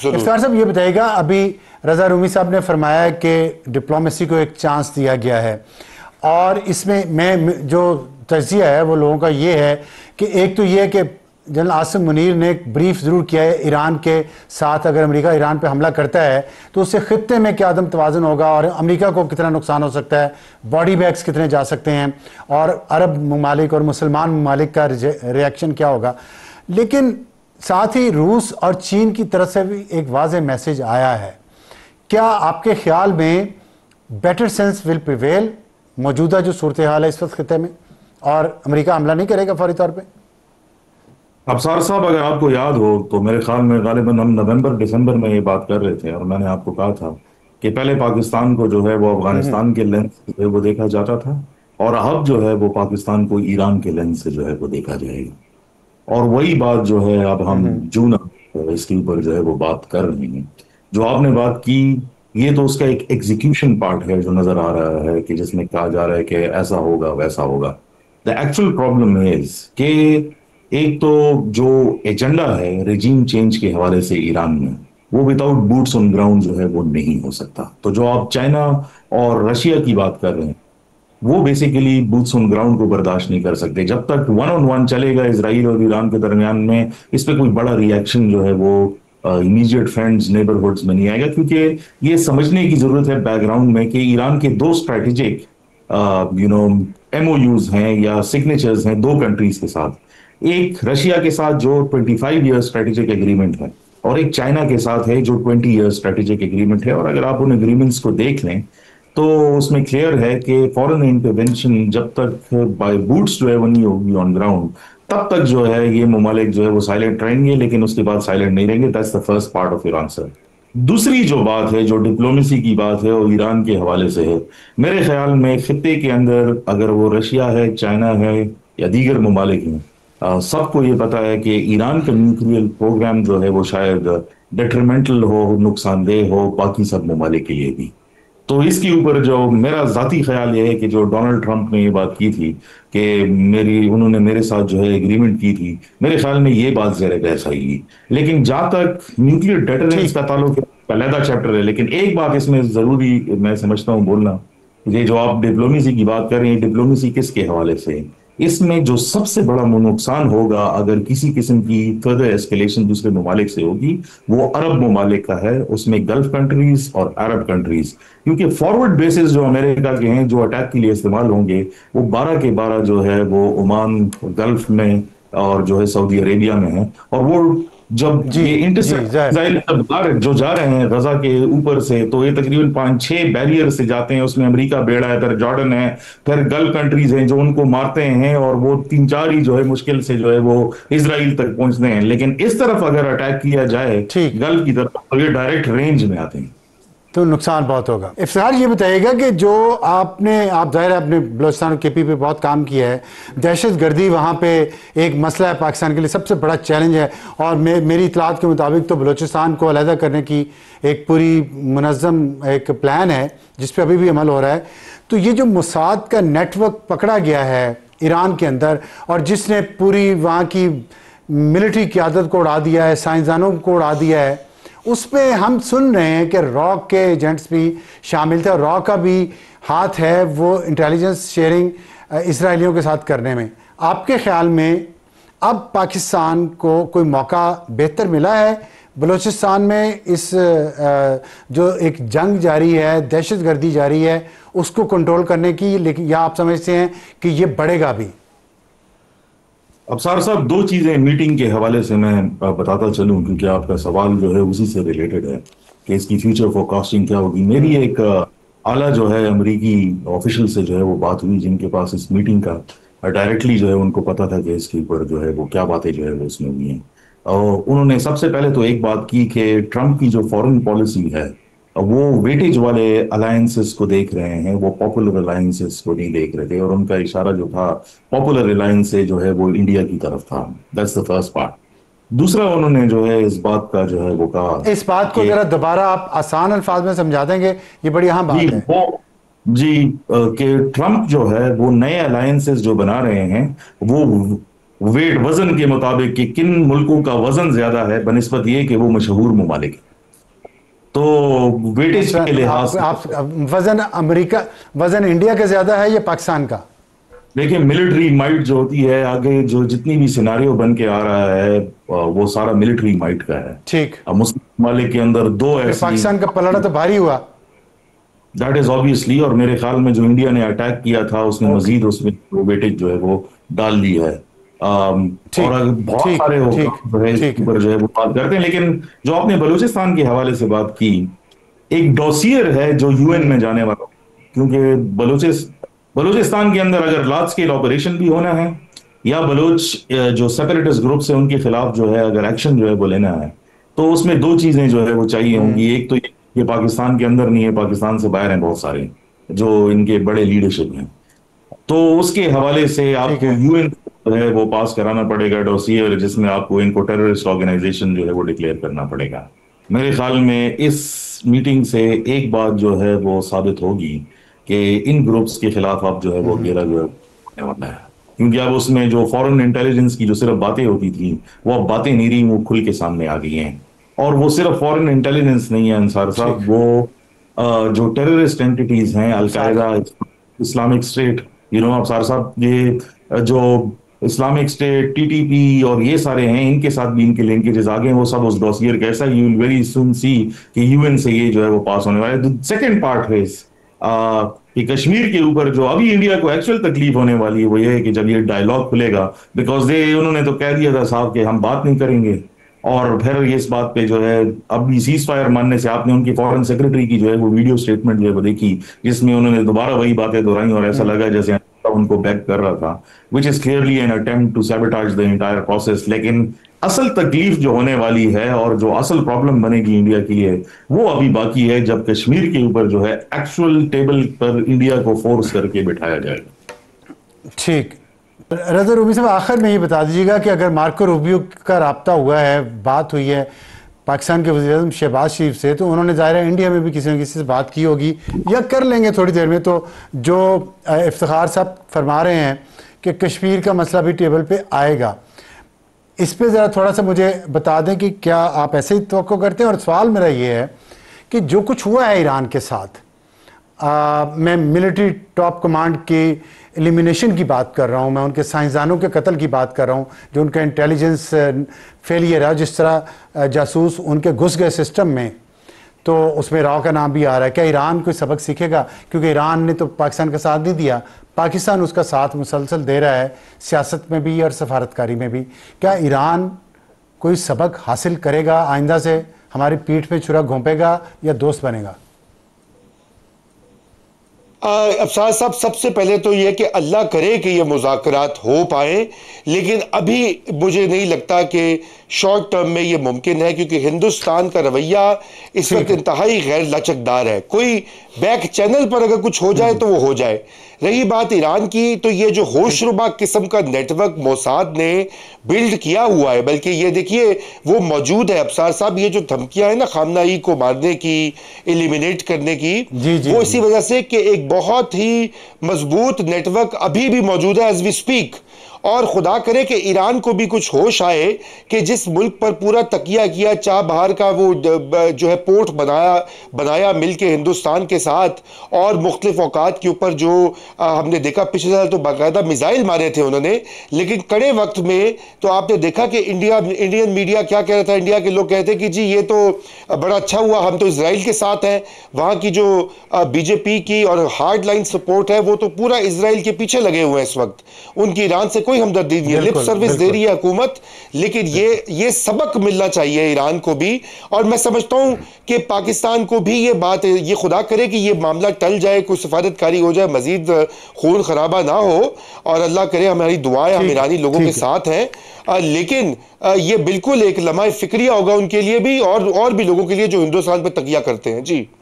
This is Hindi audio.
इफ्तार साहब ये बताइएगा, अभी रजा रूमी साहब ने फरमाया कि डिप्लोमेसी को एक चांस दिया गया है, और इसमें मैं जो तज्जिया है वो लोगों का ये है कि एक तो ये है कि जनरल आसिम मुनीर ने एक ब्रीफ ज़रूर किया है ईरान के साथ, अगर अमेरिका ईरान पे हमला करता है तो उससे ख़ित्ते में क्या अदम तवाज़ुन होगा और अमेरिका को कितना नुकसान हो सकता है, बॉडी बैग्स कितने जा सकते हैं, और अरब ममालिक और मुसलमान ममालिक का रिएक्शन क्या होगा। लेकिन साथ ही रूस और चीन की तरफ से भी एक वाज़ेह मैसेज आया है। क्या आपके ख्याल में बेटर सेंस विल प्रिवेल मौजूदा जो सूरत हाल है इस वक्त खिते में, और अमेरिका हमला नहीं करेगा फौरी तौर पर? अफसार साहब, अगर आपको याद हो तो मेरे ख्याल में गालिबन हम नवंबर दिसंबर में ये बात कर रहे थे, और मैंने आपको कहा था कि पहले पाकिस्तान को जो है वो अफगानिस्तान के लेंस से वो देखा जाता था, और अब जो है वो पाकिस्तान को ईरान के लेंस से जो है वो देखा जाएगा। और वही बात जो है अब हम जून इसके ऊपर जो है वो बात कर रहे हैं। जो आपने बात की ये तो उसका एक एग्जीक्यूशन पार्ट है जो नजर आ रहा है कि जिसमें कहा जा रहा है कि ऐसा होगा वैसा होगा। द एक्चुअल प्रॉब्लम इज कि एक तो जो एजेंडा है रिजीम चेंज के हवाले से ईरान में, वो विदाउट बूट्स ऑन ग्राउंड जो है वो नहीं हो सकता। तो जो आप चाइना और रशिया की बात कर रहे हैं वो बेसिकली बूट्स ऑन ग्राउंड को बर्दाश्त नहीं कर सकते। जब तक वन ऑन वन चलेगा इसराइल और ईरान के दरमियान में, इस पर कोई बड़ा रिएक्शन जो है वो इमीडिएट फ्रेंड्स नेबरहुड्स में नहीं आएगा, क्योंकि ये समझने की जरूरत है बैकग्राउंड में कि ईरान के दो स्ट्रेटेजिक एमओयूज हैं या सिग्नेचर्स हैं दो कंट्रीज के साथ। एक रशिया के साथ जो 25 ईयर स्ट्रेटेजिक एग्रीमेंट है, और एक चाइना के साथ है जो 20 ईयर स्ट्रेटेजिक एग्रीमेंट है। और अगर आप उन एग्रीमेंट्स को देख लें तो उसमें क्लियर है कि फॉरेन इंटरवेंशन जब तक बाय बूट्स जो है वो नहीं होगी ऑन ग्राउंड, तब तक जो है ये ममालिक जो है वो साइलेंट रहेंगे, लेकिन उसके बाद साइलेंट नहीं रहेंगे। That's the first part of your answer. दूसरी जो बात है, जो डिप्लोमेसी की बात है, वो ईरान के हवाले से है। मेरे ख्याल में खित्ते के अंदर अगर वो रशिया है, चाइना है या दीगर ममालिक हैं, सबको ये पता है कि ईरान का न्यूक्लियर प्रोग्राम जो है वो शायद डेट्रीमेंटल हो, नुकसानदेह हो बाकी सब ममालिक के लिए भी। तो इसके ऊपर जो मेरा जाती ख्याल ये है कि जो डोनाल्ड ट्रंप ने ये बात की थी कि उन्होंने मेरे साथ जो है एग्रीमेंट की थी, मेरे ख्याल में ये बात ज़रा बहस आएगी। लेकिन जहां तक न्यूक्लियर डेटरेंस का ताल्लुक है, अलग चैप्टर है। लेकिन एक बात इसमें जरूरी मैं समझता हूँ बोलना, ये जो आप डिप्लोमेसी की बात कर रहे हैं, डिप्लोमेसी किसके हवाले से? इसमें जो सबसे बड़ा नुकसान होगा अगर किसी किस्म की फर्दर एस्केलेशन दूसरे ममालिक से होगी, वो अरब ममालिक का है, उसमें गल्फ कंट्रीज और अरब कंट्रीज। क्योंकि फॉरवर्ड बेसिस जो अमेरिका के हैं जो अटैक के लिए इस्तेमाल होंगे, वो 12 के 12 जो है वो ओमान, गल्फ में और जो है सऊदी अरेबिया में है। और वो जब ये इंटरसेप्ट जो जा रहे हैं गजा के ऊपर से, तो ये तकरीबन 5-6 बैरियर से जाते हैं। उसमें अमेरिका बेड़ा है, फिर जॉर्डन है, फिर गल्फ कंट्रीज हैं जो उनको मारते हैं, और वो 3-4 ही जो है मुश्किल से जो है वो इजराइल तक पहुंचते हैं। लेकिन इस तरफ अगर अटैक किया जाए गल्फ की तरफ, तो ये डायरेक्ट रेंज में आते हैं, तो नुकसान बहुत होगा। इफ्तिखार ये बताइएगा कि जो आप जाहिर आपने बलोचिस्तान केपी पे बहुत काम किया है, दहशत गर्दी वहाँ पे एक मसला है पाकिस्तान के लिए, सबसे बड़ा चैलेंज है। और मेरी इतलात के मुताबिक तो बलोचिस्तान को अलहदा करने की एक पूरी मुनज़्ज़म एक प्लान है जिस पर अभी भी अमल हो रहा है। तो ये जो मुसाद का नेटवर्क पकड़ा गया है ईरान के अंदर, और जिसने पूरी वहाँ की मिलिट्री क़यादत को उड़ा दिया है, साइंसदानों को उड़ा दिया है, उस पर हम सुन रहे हैं कि रॉ के एजेंट्स भी शामिल थे, और रॉ का भी हाथ है वो इंटेलिजेंस शेयरिंग इसराइलियों के साथ करने में। आपके ख्याल में अब पाकिस्तान को कोई मौका बेहतर मिला है बलूचिस्तान में, इस जो एक जंग जारी है, दहशत गर्दी जारी है, उसको कंट्रोल करने की, लेकिन या आप समझते हैं कि ये बढ़ेगा भी? अफसार साहब, दो चीजें मीटिंग के हवाले से मैं बताता चलूं, क्योंकि आपका सवाल जो है उसी से रिलेटेड है कि इसकी फ्यूचर फोरकास्टिंग क्या होगी। मेरी एक आला जो है अमेरिकी ऑफिशियल से जो है वो बात हुई, जिनके पास इस मीटिंग का डायरेक्टली जो है उनको पता था कि इसके ऊपर जो है वो क्या बातें जो है वो उसमें हुई हैं। और उन्होंने सबसे पहले तो एक बात की कि ट्रंप की जो फॉरेन पॉलिसी है वो वेटेज वाले अलायंसेस को देख रहे हैं, वो पॉपुलर अलायंसेस को नहीं देख रहे थे। और उनका इशारा जो था पॉपुलर अलायंस से जो है वो इंडिया की तरफ था। That's the first part. दूसरा उन्होंने जो है इस बात का जो है वो कहा, इस बात को जरा दोबारा आप आसान अल्फाज में समझा देंगे, ये बड़ी अहम बात है। जी, कि ट्रंप जो है वो नए अलायंसेस जो बना रहे हैं वो वजन के मुताबिक कि किन मुल्कों का वजन ज्यादा है बनिस्बत ये कि वो मशहूर ममालिक है। तो वेटेज अच्छा, के लिहाज से आप वजन अमेरिका, वजन इंडिया का ज्यादा है या पाकिस्तान का? देखिए, मिलिट्री माइट जो होती है, आगे जो जितनी भी सिनारियो बन के आ रहा है वो सारा मिलिट्री माइट का है। ठीक। अब मुस्लिम ममालिक के अंदर दो फिर ऐसी, पाकिस्तान का पलड़ा तो भारी हुआ। दैट इज ऑब्वियसली, और मेरे ख्याल में जो इंडिया ने अटैक किया था उसने ओके। मजीद उसमें वेटेज जो है वो डाल दी है। और ठीक अगर बहुत ठीक सारे ठीक जो है ठीक इसके है। ऊपर जो है वो बात करते हैं, लेकिन जो आपने बलूचिस्तान के हवाले से बात की, एक डॉसियर है जो यूएन में जाने वाला, क्योंकि बलूचिस्तान के अंदर अगर लार्ज स्केल ऑपरेशन भी होना है या जो सेपरेटिस्ट ग्रुप्स है उनके खिलाफ जो है अगर एक्शन जो है वो लेना है, तो उसमें दो चीजें जो है वो चाहिए होंगी। एक तो ये पाकिस्तान के अंदर नहीं है, पाकिस्तान से बाहर हैं बहुत सारे जो इनके बड़े लीडरशिप हैं, तो उसके हवाले से ठीक आपको है। यूएन जो है वो पास कराना पड़ेगा डोसियर, जिसमें आपको इनको टेररिस्ट ऑर्गेनाइजेशन जो है वो डिक्लेयर करना पड़ेगा। मेरे ख्याल में इस मीटिंग से एक बात जो है वो साबित होगी कि इन ग्रुप्स के खिलाफ आप जो है वो घेरा जो है होने वाला है, क्योंकि अब उसमें जो फॉरेन इंटेलिजेंस की जो सिर्फ बातें होती थी वो अब बातें नहीं रही, वो खुल के सामने आ गई हैं। और वो सिर्फ फॉरेन इंटेलिजेंस नहीं है अंसार ठीक। साहब, वो जो टेररिस्ट एंटिटीज हैं, सारे। अलकायदा, इस्लामिक स्टेट, आप सार साहब, ये जो इस्लामिक स्टेट, टीटीपी और ये सारे हैं, इनके साथ भी इनके लिंकेजेस आ गए, वो सब उस डॉसियर का ऐसा, यू विल वेरी सून सी कि यूएन से ये जो है वो पास होने वाला है। सेकंड पार्ट है कि कश्मीर के ऊपर जो अभी इंडिया को एक्चुअल तकलीफ होने वाली है वो ये है कि जब ये डायलॉग खुलेगा, बिकॉज उन्होंने तो कह दिया था साहब कि हम बात नहीं करेंगे, और फिर ये इस बात पे जो है अब सीज फायर मानने से, आपने उनकी फॉरेन सेक्रेटरी की जो है वो वीडियो स्टेटमेंट जो है वो देखी, जिसमें उन्होंने दोबारा वही बातें दोहराई और ऐसा लगा जैसे उनको बैक कर रहा था, which is clearly an attempt to sabotage the entire process. लेकिन असल तकलीफ जो होने वाली है और जो असल प्रॉब्लम बनेगी इंडिया के लिए वो अभी बाकी है, जब कश्मीर के ऊपर जो है एक्चुअल टेबल पर इंडिया को फोर्स करके बिठाया जाएगा। ठीक। रज़ा रूबी साहब, आखिर में ये बता दीजिएगा कि अगर मार्को रूबियो का राब्ता हुआ है, बात हुई है पाकिस्तान के वज़ीर-ए-आज़म शहबाज शरीफ से, तो उन्होंने ज़ाहिर है इंडिया में भी किसी न किसी से बात की होगी या कर लेंगे थोड़ी देर में, तो जो इफ्तिखार साहब फरमा रहे हैं कि कश्मीर का मसला भी टेबल पे आएगा, इस पे ज़रा थोड़ा सा मुझे बता दें कि क्या आप ऐसे ही तवक्को करते हैं? और सवाल मेरा ये है कि जो कुछ हुआ है ईरान के साथ, मैं मिलिट्री टॉप कमांड की एलिमिनेशन की बात कर रहा हूँ, मैं उनके साइंसदानों के कत्ल की बात कर रहा हूँ, जो उनका इंटेलिजेंस फेलियर है, जिस तरह जासूस उनके घुस गए सिस्टम में, तो उसमें राव का नाम भी आ रहा है। क्या ईरान कोई सबक सीखेगा? क्योंकि ईरान ने तो पाकिस्तान का साथ नहीं दिया, पाकिस्तान उसका साथ मुसलसल दे रहा है, सियासत में भी और सफारतकारी में भी। क्या ईरान कोई सबक हासिल करेगा आइंदा से, हमारी पीठ पे छुरा घोंपेगा या दोस्त बनेगा? अफसार साहब, सबसे पहले तो यह कि अल्लाह करे कि ये मुज़ाकरात हो पाए, लेकिन अभी मुझे नहीं लगता कि शॉर्ट टर्म में ये मुमकिन है, क्योंकि हिंदुस्तान का रवैया इस वक्त इंतहाई गैर लचकदार है। कोई बैक चैनल पर अगर कुछ हो जाए तो वो हो जाए। रही बात ईरान की, तो ये जो होशरुबा किस्म का नेटवर्क मोसाद ने बिल्ड किया हुआ है, बल्कि ये देखिए वो मौजूद है अफसार साहब, ये जो धमकियां हैं ना खामनाई को मारने की, एलिमिनेट करने की, वो इसी वजह से कि एक बहुत ही मजबूत नेटवर्क अभी भी मौजूद है एज वी स्पीक। और खुदा करे कि ईरान को भी कुछ होश आए कि जिस मुल्क पर पूरा तकिया किया, चाबहार का वो जो है पोर्ट बनाया मिल के हिंदुस्तान के साथ, और मुख्तलिफ औकात के ऊपर जो हमने देखा पिछले साल तो बाकायदा मिसाइल मारे थे उन्होंने, लेकिन कड़े वक्त में तो आपने देखा कि इंडियन मीडिया क्या कह रहा था, इंडिया के लोग कहते कि जी ये तो बड़ा अच्छा हुआ, हम तो इसराइल के साथ हैं। वहाँ की जो बीजेपी की और हार्ड लाइन सपोर्ट है वो तो पूरा इसराइल के पीछे लगे हुए हैं इस वक्त, उनकी ईरान से कोई हमदर्दी नहीं है, लिप सर्विस दे रही है हुकूमत। लेकिन ये सबक मिलना चाहिए ईरान को भी, और मैं समझता हूं कि पाकिस्तान को भी ये बात, ये खुदा करे कि ये मामला टल जाए, कोई सफारतकारी हो जाए, मजीद खून खराबा ना हो, और अल्लाह करे, हमारी दुआएं हम ईरानी लोगों के साथ हैं। लेकिन ये बिल्कुल एक लम्हा फिक्रिया होगा उनके लिए भी और भी लोगों के लिए जो हिंदुस्तान पर तकिया करते हैं। जी।